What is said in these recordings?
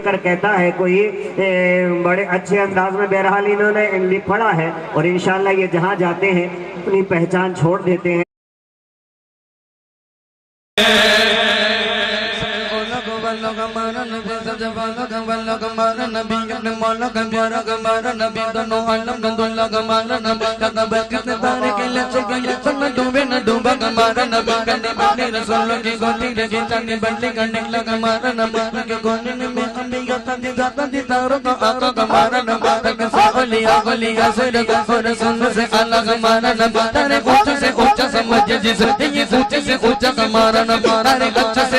कर कहता है कोई बड़े अच्छे अंदाज में बहरहाल इन्होंने पढ़ा है और इंशाल्लाह ये जहाँ जाते हैं अपनी पहचान छोड़ देते हैं।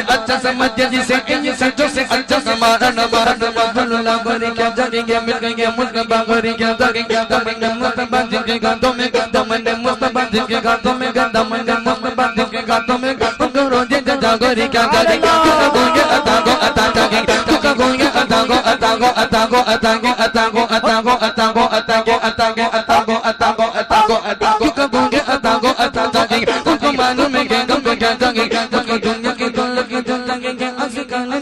अच्छा समझ जिसे सच्चों से अच्छा समारा न बारा न बाबुल्ला गोरी क्या जागेंगे मिल गए मुस्तफा गोरी क्या जागेंगे दमन मुस्तफा जिनके गातों में दमन मुस्तफा जिनके गातों में दमन मुस्तफा जिनके गातों में रोजे जागोरी क्या जागेंगे गोंगे अतागो अता जागेंगे तुका गोंगे अतागो अतागो अतागो अतागो अतागो अतागो अतागो अतागो अतागो अतागो अतागो अतागो अतागो तुका गोंगे अतागो अता जागेंगे तुमको मालूम है कि गम क्या जागेंगे तुमको दुनिया की दौलत की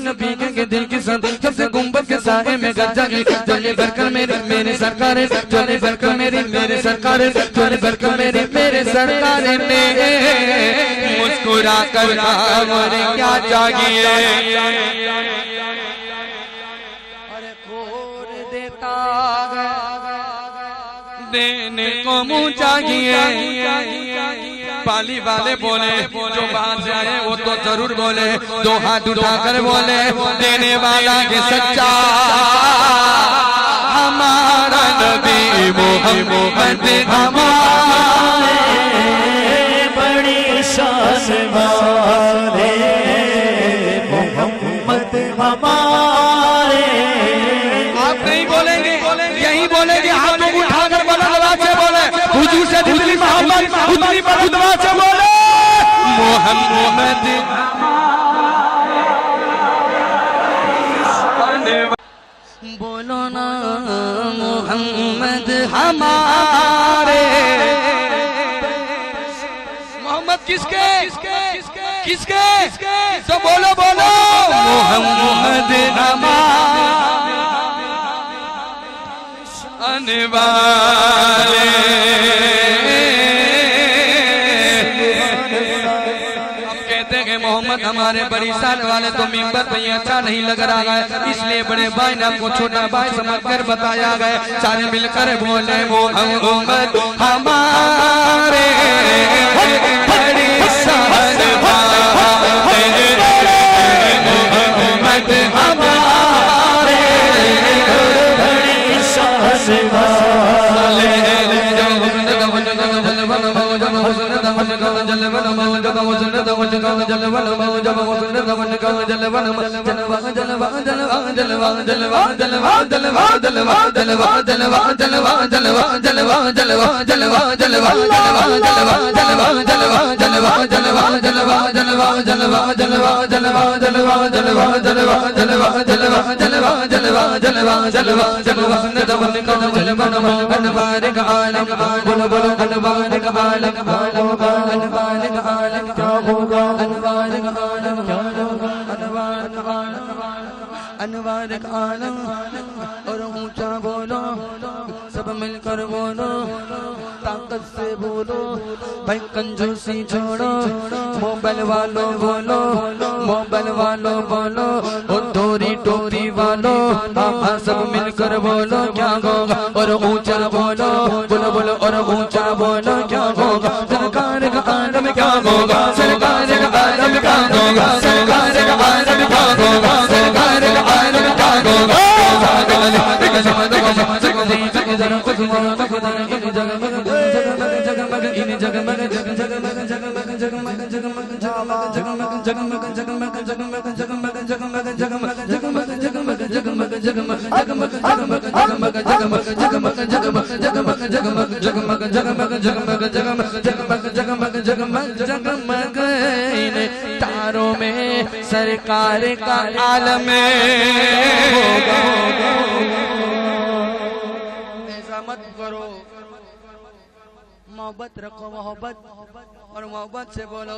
नबी के दिल की सबसे गुंबद के साए में गजागे चले बरकर मेरे सरकार चले बरकर मेरे सरकार चले बरकर मेरे सरकार ने मुस्कुरा कर मोरे क्या जागिए अरे खोर देता देने को मुँह चाहिए पाली वाले बोले जो बाहर से आए वो तो जरूर बोले दो हाथ उठाकर बोले देने वाला के सच्चा हमारा नबी मोहम्मद हमारे बड़ी शान वाले मोहम्मद हमारे। आप नहीं बोलेंगे यही बोलेंगे हाथों को उठाकर बुलंद से बोले हुजूर से जितनी मोहब्बत उतनी बुलंद से बोले मोहम्मद बोलो ना मोहम्मद हमारे मोहम्मद किसके किसके तो बोलो बोलो मोहम्मद हमारे आने वाले मोहम्मद हमारे बड़ी साल वाले तो मिंबर पे अच्छा नहीं लग रहा है इसलिए बड़े भाई ने आपको छोटा भाई समझकर बताया गया सारे मिलकर बोले मोहम्मद हमारे बड़ी शान वाले मोहम्मद हमारे बड़ी शान वाले अनवार का आलम और ऊंचा बोलो सब मिलकर बोलो ताकत से बोलो भाई कंजूसी छोड़ो मोबाइल वालों बोलो मोबाइल वालों बोलो और टोरी टोरी वालों आप सब मिलकर बोलो क्या होगा और ऊंचा बोलो बोलो बोलो और ऊंचा बोलो क्या होगा सरकार का आलम क्या होगा सरकार का आलम क्या होगा सरकार का आलम क्या होगा सरकार का आलम क्या होगा तारों में सरकार का आलम ऐसा मत करो, मोहब्बत रखो, मोहब्बत और मोहब्बत से बोलो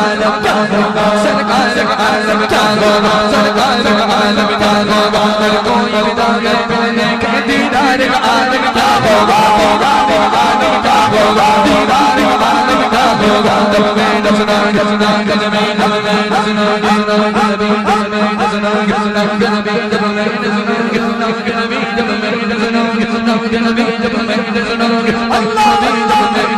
आलम क्या होगा सरकार का आलम क्या होगा सरकार का आलम क्या होगा कोई दीदार मिलने के दीदार का आलम क्या होगा दीदार का आलम क्या होगा दीदार का आलम क्या होगा जब मैं दसना दसना जब मैं दसना दसना दसना जब मैं दसना दसना दसना जब मैं दसना दसना दसना जब मैं दसना दसना जब मैं दसना अल्लाह जब मैं दसना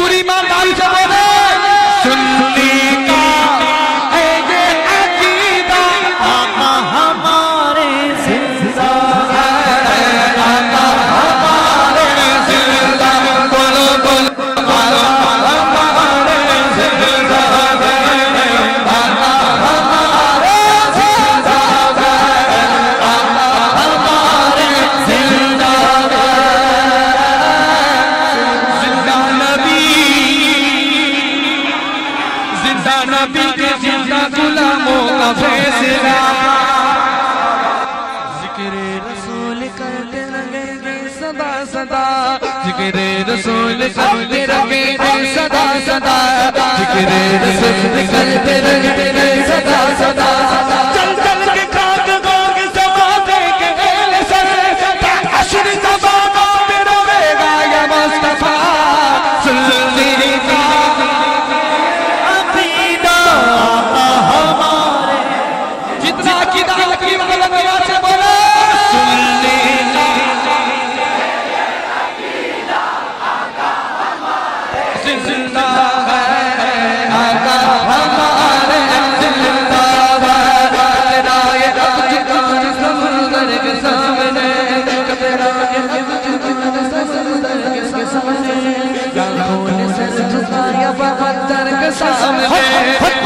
पूरी ईमानदारी से बोले सुन्नी का है ये अकीदा आका हमारे जिंदा है आका हमारे जिंदा बोलो बोलो आका हमारे जिंदा है आका हमारे जिंदा है आका हमारे जिंदा है नबी के जिंदा गुलामों का फैसला जिक्रे रसूल करते रहेंगे सदा सदा जिक्रे रसूल करते रहेंगे सदा सदा जिक्रे रसूल करते रहेंगे सदा सदा चल चल के खाक गोग समाते के एले सर अशर ज़बान पे रोएगा या मुस्तफा सुन्नी का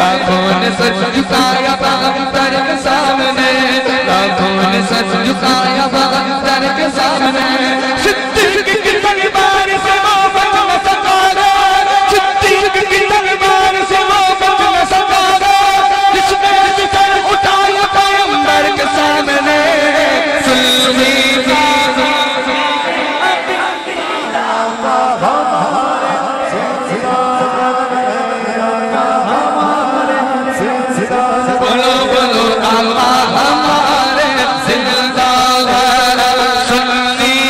लाखों ने सच झुकाया बख्तर के सामने लाखों ने सच झुकाया बख्तर के सामने सिद्दीक की तलवार से वो बच न सका सिद्दीक की तलवार से वो बच न सका जिसने सर उठाया पैगंबर के सामने सुन्नी बोलो बोलो आका हमारे जिंदा है सुन्नी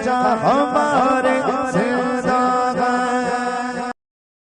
था हमारे